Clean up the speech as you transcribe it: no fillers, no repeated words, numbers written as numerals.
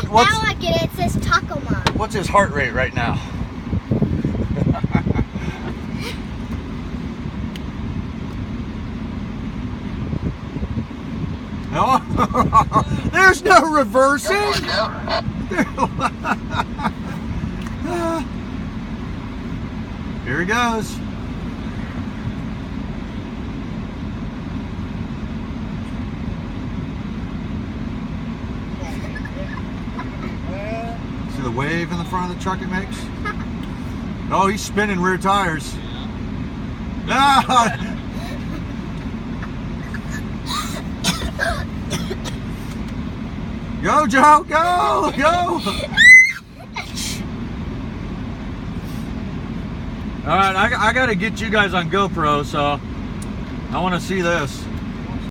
What's, now I get it. It says Tacoma. What's his heart rate right now? No, there's no reversing. Here he goes. See the wave in the front of the truck it makes? Oh, he's spinning rear tires. Ah! Go, Joe, go, go! All right, I got to get you guys on GoPro, so I want to see this.